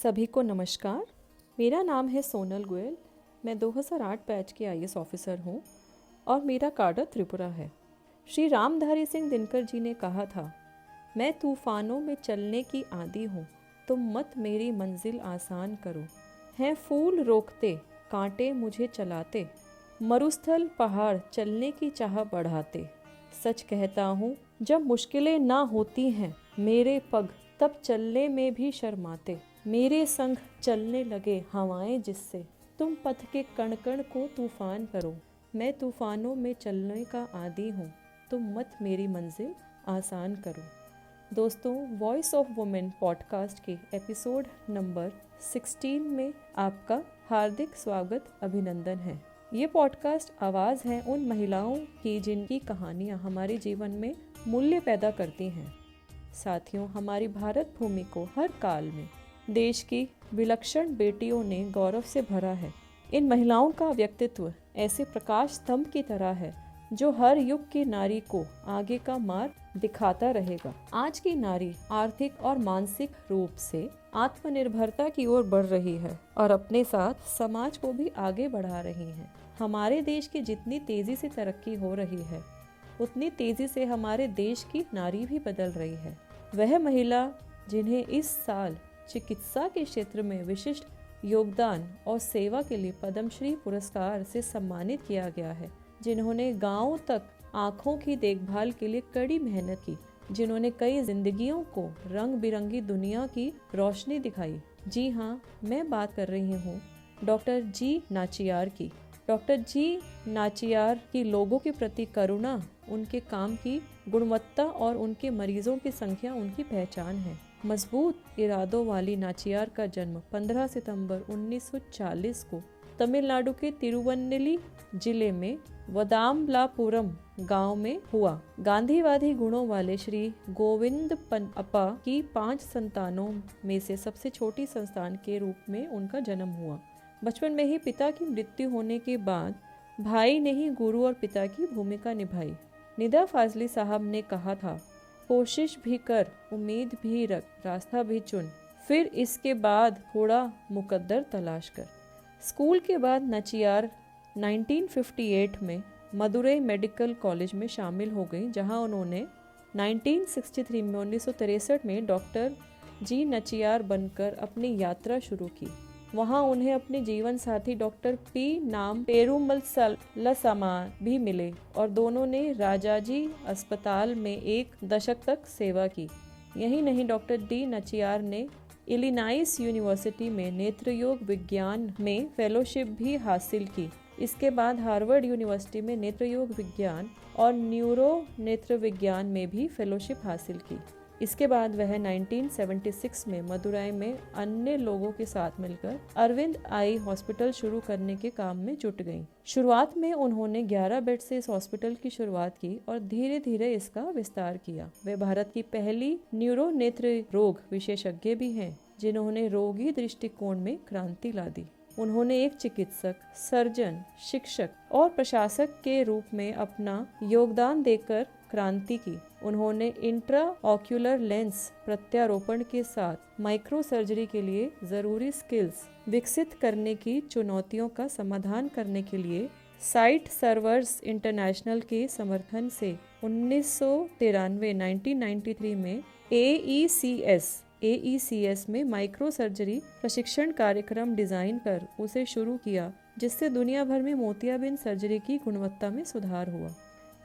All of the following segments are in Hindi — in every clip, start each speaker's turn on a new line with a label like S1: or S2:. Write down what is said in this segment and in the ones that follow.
S1: सभी को नमस्कार। मेरा नाम है सोनल गोयल। मैं 2008 बैच के आईएएस ऑफिसर हूँ और मेरा काडर त्रिपुरा है। श्री रामधारी सिंह दिनकर जी ने कहा था, मैं तूफानों में चलने की आदी हूँ, तुम मत मेरी मंजिल आसान करो। हैं फूल रोकते, कांटे मुझे चलाते, मरुस्थल पहाड़ चलने की चाह बढ़ाते। सच कहता हूँ, जब मुश्किलें ना होती हैं मेरे पग, तब चलने में भी शर्माते। मेरे संग चलने लगे हवाएं जिससे, तुम पथ के कण कण को तूफान करो। मैं तूफानों में चलने का आदी हूँ, तुम मत मेरी मंजिल आसान करो। दोस्तों, वॉइस ऑफ वुमेन पॉडकास्ट के एपिसोड नंबर 16 में आपका हार्दिक स्वागत, अभिनंदन है। ये पॉडकास्ट आवाज़ है उन महिलाओं की जिनकी कहानियाँ हमारे जीवन में मूल्य पैदा करती हैं। साथियों, हमारी भारत भूमि को हर काल में देश की विलक्षण बेटियों ने गौरव से भरा है। इन महिलाओं का व्यक्तित्व ऐसे प्रकाश स्तंभ की तरह है जो हर युग की नारी को आगे का मार्ग दिखाता रहेगा। आज की नारी आर्थिक और मानसिक रूप से आत्मनिर्भरता की ओर बढ़ रही है और अपने साथ समाज को भी आगे बढ़ा रही है। हमारे देश की जितनी तेजी से तरक्की हो रही है, उतनी तेजी से हमारे देश की नारी भी बदल रही है। वह महिला जिन्हें इस साल चिकित्सा के क्षेत्र में विशिष्ट योगदान और सेवा के लिए पद्मश्री पुरस्कार से सम्मानित किया गया है, जिन्होंने गांव तक आँखों की देखभाल के लिए कड़ी मेहनत की, जिन्होंने कई जिंदगियों को रंग बिरंगी दुनिया की रोशनी दिखाई। जी हाँ, मैं बात कर रही हूँ डॉक्टर जी नाचियार की। डॉक्टर जी नाचियार की लोगों के प्रति करुणा, उनके काम की गुणवत्ता और उनके मरीजों की संख्या उनकी पहचान है। मजबूत इरादों वाली नाचियार का जन्म 15 सितंबर 1940 को तमिलनाडु के तिरुवन्नली जिले में वदामलापुरम गांव में हुआ। गांधीवादी गुणों वाले श्री गोविंदप्पा की 5 संतानों में से सबसे छोटी संतान के रूप में उनका जन्म हुआ। बचपन में ही पिता की मृत्यु होने के बाद भाई ने ही गुरु और पिता की भूमिका निभाई। निदा फाजली साहब ने कहा था, कोशिश भी कर, उम्मीद भी रख, रास्ता भी चुन, फिर इसके बाद थोड़ा मुकद्दर तलाश कर। स्कूल के बाद नाचियार 1958 में मदुरई मेडिकल कॉलेज में शामिल हो गई, जहां उन्होंने 1963 में डॉक्टर जी नाचियार बनकर अपनी यात्रा शुरू की। वहां उन्हें अपने जीवन साथी डॉक्टर पी नाम पेरुमलसमा भी मिले और दोनों ने राजाजी अस्पताल में 1 दशक तक सेवा की। यही नहीं, डॉक्टर डी नाचियार ने इलिनॉइस यूनिवर्सिटी में नेत्रयोग विज्ञान में फेलोशिप भी हासिल की। इसके बाद हार्वर्ड यूनिवर्सिटी में नेत्रयोग विज्ञान और न्यूरो नेत्र विज्ञान में भी फेलोशिप हासिल की। इसके बाद वह 1976 में मदुरई में अन्य लोगों के साथ मिलकर अरविंद आई हॉस्पिटल शुरू करने के काम में जुट गईं। शुरुआत में उन्होंने 11 बेड से इस हॉस्पिटल की शुरुआत की और धीरे धीरे इसका विस्तार किया। वे भारत की पहली न्यूरो नेत्र रोग विशेषज्ञ भी हैं, जिन्होंने रोगी दृष्टिकोण में क्रांति ला दी। उन्होंने एक चिकित्सक, सर्जन, शिक्षक और प्रशासक के रूप में अपना योगदान देकर क्रांति की। उन्होंने इंट्रा ऑक्यूलर लेंस प्रत्यारोपण के साथ माइक्रो सर्जरी के लिए जरूरी स्किल्स विकसित करने की चुनौतियों का समाधान करने के लिए साइट सर्वर्स इंटरनेशनल के समर्थन से 1993 में AECS में माइक्रो सर्जरी प्रशिक्षण कार्यक्रम डिजाइन कर उसे शुरू किया, जिससे दुनिया भर में मोतियाबिंद सर्जरी की गुणवत्ता में सुधार हुआ।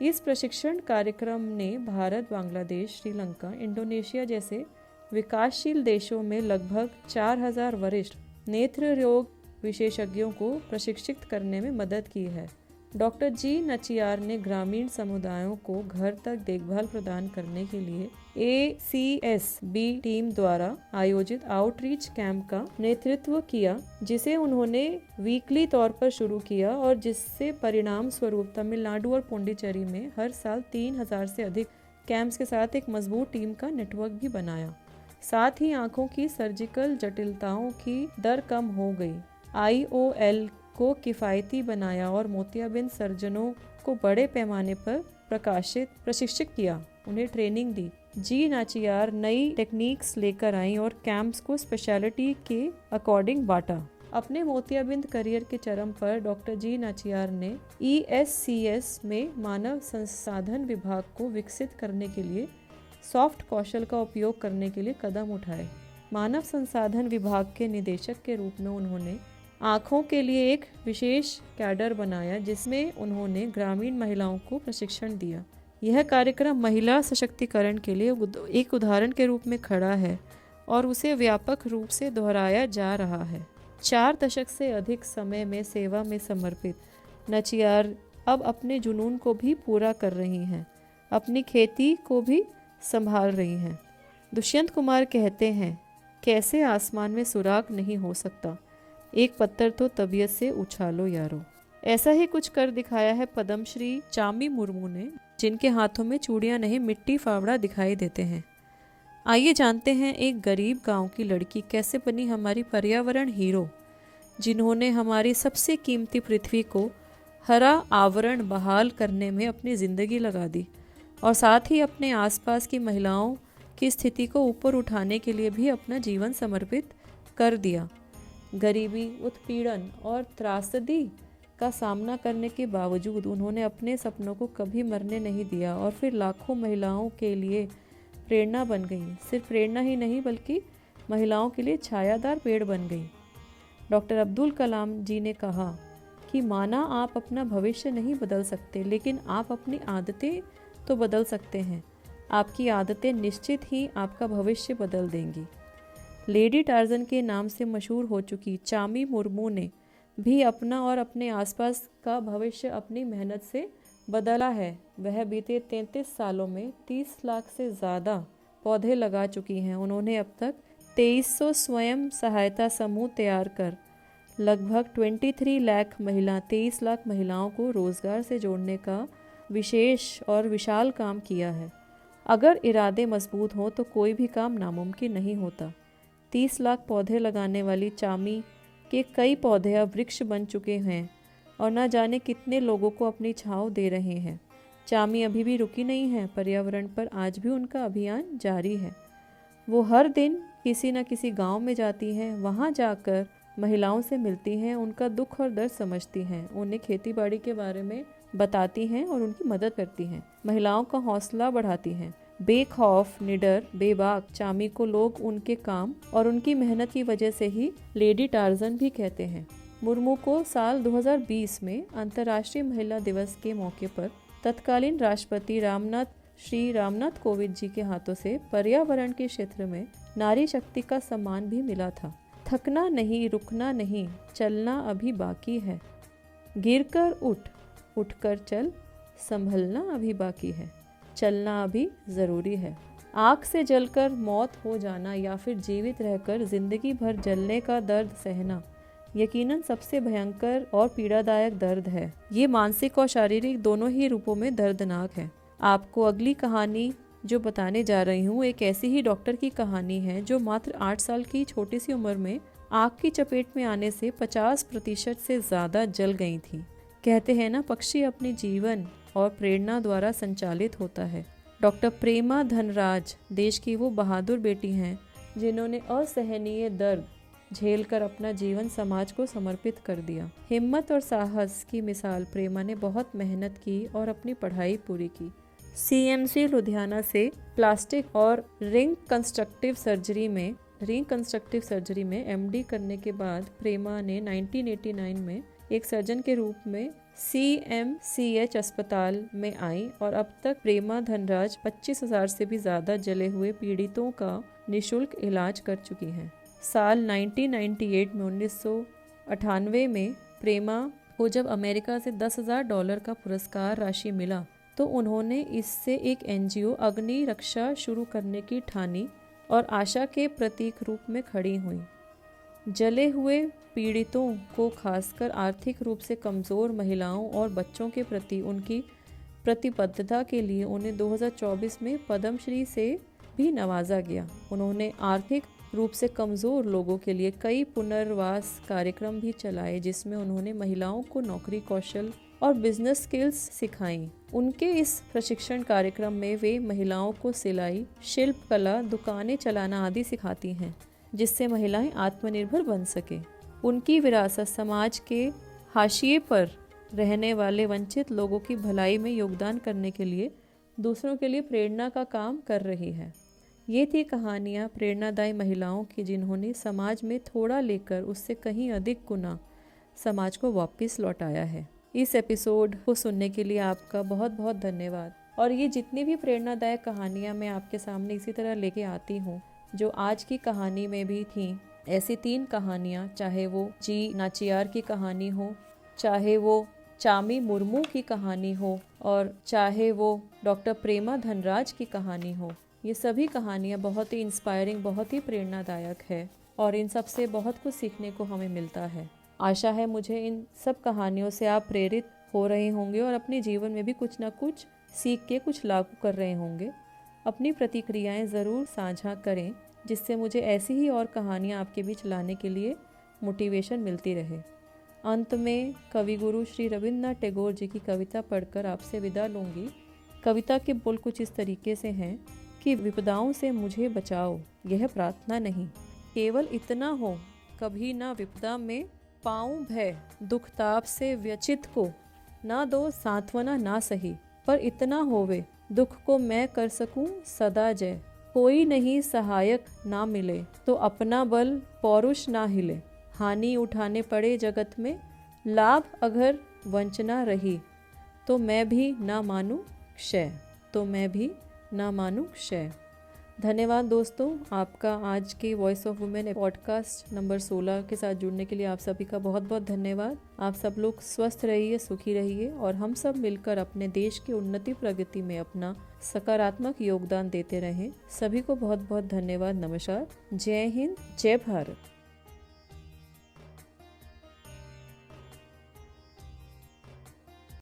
S1: इस प्रशिक्षण कार्यक्रम ने भारत, बांग्लादेश, श्रीलंका, इंडोनेशिया जैसे विकासशील देशों में लगभग 4000 वरिष्ठ नेत्र रोग विशेषज्ञों को प्रशिक्षित करने में मदद की है। डॉक्टर जी नाचियार ने ग्रामीण समुदायों को घर तक देखभाल प्रदान करने के लिए ACSB टीम द्वारा आयोजित आउटरीच कैंप का नेतृत्व किया, जिसे उन्होंने वीकली तौर पर शुरू किया और जिससे परिणाम स्वरूप तमिलनाडु और पुडुचेरी में हर साल 3000 से अधिक कैंप्स के साथ एक मजबूत टीम का नेटवर्क भी बनाया। साथ ही आंखों की सर्जिकल जटिलताओं की दर कम हो गई, IOL को किफ़ायती बनाया और मोतियाबिंद सर्जनों को बड़े पैमाने पर प्रशिक्षित किया। उन्हें ट्रेनिंग दी। जी नाचियार नई टेक्निक्स लेकर आई और कैंप्स को स्पेशलिटी के अकॉर्डिंग बांटा। अपने मोतियाबिंद करियर के चरम पर डॉक्टर जी नाचियार ने ESCS में मानव संसाधन विभाग को विकसित करने के लिए सॉफ्ट कौशल का उपयोग करने के लिए कदम उठाए। मानव संसाधन विभाग के निदेशक के रूप में उन्होंने आँखों के लिए एक विशेष कैडर बनाया, जिसमें उन्होंने ग्रामीण महिलाओं को प्रशिक्षण दिया। यह कार्यक्रम महिला सशक्तिकरण के लिए एक उदाहरण के रूप में खड़ा है और उसे व्यापक रूप से दोहराया जा रहा है। 4 दशक से अधिक समय में सेवा में समर्पित नाचियार अब अपने जुनून को भी पूरा कर रही हैं, अपनी खेती को भी संभाल रही हैं। दुष्यंत कुमार कहते हैं, कैसे आसमान में सुराग नहीं हो सकता, एक पत्थर तो तबीयत से उछालो यारो। ऐसा ही कुछ कर दिखाया है पद्मश्री चामी मुर्मू ने, जिनके हाथों में चूड़ियां नहीं मिट्टी फावड़ा दिखाई देते हैं। आइए जानते हैं एक गरीब गांव की लड़की कैसे बनी हमारी पर्यावरण हीरो, जिन्होंने हमारी सबसे कीमती पृथ्वी को हरा आवरण बहाल करने में अपनी ज़िंदगी लगा दी और साथ ही अपने आसपास की महिलाओं की स्थिति को ऊपर उठाने के लिए भी अपना जीवन समर्पित कर दिया। गरीबी, उत्पीड़न और त्रासदी का सामना करने के बावजूद उन्होंने अपने सपनों को कभी मरने नहीं दिया और फिर लाखों महिलाओं के लिए प्रेरणा बन गई। सिर्फ प्रेरणा ही नहीं बल्कि महिलाओं के लिए छायादार पेड़ बन गई। डॉक्टर अब्दुल कलाम जी ने कहा कि माना आप अपना भविष्य नहीं बदल सकते, लेकिन आप अपनी आदतें तो बदल सकते हैं। आपकी आदतें निश्चित ही आपका भविष्य बदल देंगी। लेडी टार्जन के नाम से मशहूर हो चुकी चामी मुर्मू ने भी अपना और अपने आसपास का भविष्य अपनी मेहनत से बदला है। वह बीते 33 सालों में 30 लाख से ज़्यादा पौधे लगा चुकी हैं। उन्होंने अब तक 2300 स्वयं सहायता समूह तैयार कर लगभग 23 लाख महिलाओं को रोज़गार से जोड़ने का विशेष और विशाल काम किया है। अगर इरादे मजबूत हों तो कोई भी काम नामुमकिन नहीं होता। 30 लाख पौधे लगाने वाली चामी के कई पौधे अब वृक्ष बन चुके हैं और न जाने कितने लोगों को अपनी छांव दे रहे हैं। चामी अभी भी रुकी नहीं है, पर्यावरण पर आज भी उनका अभियान जारी है। वो हर दिन किसी न किसी गांव में जाती हैं, वहां जाकर महिलाओं से मिलती हैं, उनका दुख और दर्द समझती हैं, उन्हें खेती बाड़ी के बारे में बताती हैं और उनकी मदद करती हैं। महिलाओं का हौसला बढ़ाती हैं। बेखौफ, निडर, बेबाक चामी को लोग उनके काम और उनकी मेहनत की वजह से ही लेडी टार्जन भी कहते हैं। मुर्मू को साल 2020 में अंतर्राष्ट्रीय महिला दिवस के मौके पर तत्कालीन राष्ट्रपति श्री रामनाथ कोविंद जी के हाथों से पर्यावरण के क्षेत्र में नारी शक्ति का सम्मान भी मिला था। थकना नहीं, रुकना नहीं, चलना अभी बाकी है। गिरकर उठ, उठकर चल, संभलना अभी बाकी है, चलना अभी ज़रूरी है। आग से जलकर मौत हो जाना या फिर जीवित रहकर ज़िंदगी भर जलने का दर्द सहना यकीनन सबसे भयंकर और पीड़ादायक दर्द है। ये मानसिक और शारीरिक दोनों ही रूपों में दर्दनाक है। आपको अगली कहानी जो बताने जा रही हूँ एक ऐसी ही डॉक्टर की कहानी है जो मात्र 8 साल की छोटी सी उम्र में आग की चपेट में आने से 50% से ज़्यादा जल गई थी। कहते हैं ना, पक्षी अपने जीवन और प्रेरणा द्वारा संचालित होता है। डॉक्टर प्रेमा धनराज देश की वो बहादुर बेटी हैं जिन्होंने असहनीय दर्द झेलकर अपना जीवन समाज को समर्पित कर दिया। हिम्मत और साहस की मिसाल प्रेमा ने बहुत मेहनत की और अपनी पढ़ाई पूरी की। CMC लुधियाना से प्लास्टिक और रिकंस्ट्रक्टिव सर्जरी में MD करने के बाद प्रेमा ने 1989 में एक सर्जन के रूप में CMCH अस्पताल में आई और अब तक प्रेमा धनराज 25,000 से भी ज़्यादा जले हुए पीड़ितों का निःशुल्क इलाज कर चुकी हैं। साल 1998 में 1998 में प्रेमा को जब अमेरिका से $10,000 का पुरस्कार राशि मिला तो उन्होंने इससे एक NGO अग्नि रक्षा शुरू करने की ठानी और आशा के प्रतीक रूप में खड़ी हुई। जले हुए पीड़ितों को, खासकर आर्थिक रूप से कमज़ोर महिलाओं और बच्चों के प्रति उनकी प्रतिबद्धता के लिए उन्हें 2024 में पद्मश्री से भी नवाजा गया। उन्होंने आर्थिक रूप से कमज़ोर लोगों के लिए कई पुनर्वास कार्यक्रम भी चलाए जिसमें उन्होंने महिलाओं को नौकरी, कौशल और बिजनेस स्किल्स सिखाईं। उनके इस प्रशिक्षण कार्यक्रम में वे महिलाओं को सिलाई, शिल्प कला, दुकानें चलाना आदि सिखाती हैं, जिससे महिलाएं आत्मनिर्भर बन सके। उनकी विरासत समाज के हाशिए पर रहने वाले वंचित लोगों की भलाई में योगदान करने के लिए दूसरों के लिए प्रेरणा का काम कर रही है। ये थी कहानियाँ प्रेरणादायी महिलाओं की, जिन्होंने समाज में थोड़ा लेकर उससे कहीं अधिक गुना समाज को वापस लौटाया है। इस एपिसोड को सुनने के लिए आपका बहुत बहुत धन्यवाद। और ये जितनी भी प्रेरणादायक कहानियाँ मैं आपके सामने इसी तरह लेके आती हूँ, जो आज की कहानी में भी थी, ऐसी 3 कहानियाँ, चाहे वो जी नाचियार की कहानी हो, चाहे वो चामी मुर्मू की कहानी हो, और चाहे वो डॉक्टर प्रेमा धनराज की कहानी हो, ये सभी कहानियाँ बहुत ही इंस्पायरिंग, बहुत ही प्रेरणादायक है और इन सब से बहुत कुछ सीखने को हमें मिलता है। आशा है मुझे इन सब कहानियों से आप प्रेरित हो रहे होंगे और अपने जीवन में भी कुछ ना कुछ सीख के कुछ लागू कर रहे होंगे। अपनी प्रतिक्रियाएं ज़रूर साझा करें, जिससे मुझे ऐसी ही और कहानियां आपके बीच लाने के लिए मोटिवेशन मिलती रहे। अंत में कवि गुरु श्री रविन्द्रनाथ टैगोर जी की कविता पढ़कर आपसे विदा लूँगी। कविता के बोल कुछ इस तरीके से हैं कि विपदाओं से मुझे बचाओ, यह प्रार्थना नहीं, केवल इतना हो, कभी ना विपदा में पाऊं भय, दुख ताप से व्यचित को ना दो सांत्वना ना सही, पर इतना होवे दुख को मैं कर सकूं सदा जय। कोई नहीं सहायक ना मिले तो अपना बल पौरुष ना हिले, हानि उठाने पड़े जगत में लाभ अगर वंचना रही, तो मैं भी ना मानूं क्षय, तो मैं भी ना मानूं क्षय। धन्यवाद दोस्तों, आपका आज के voice of women podcast number 16 के साथ जुड़ने के लिए आप सभी का बहुत बहुत धन्यवाद। आप सब लोग स्वस्थ रहिए, सुखी रहिए और हम सब मिलकर अपने देश की उन्नति प्रगति में अपना सकारात्मक योगदान देते रहें। सभी को बहुत बहुत धन्यवाद। नमस्कार, जय हिंद, जय भारत।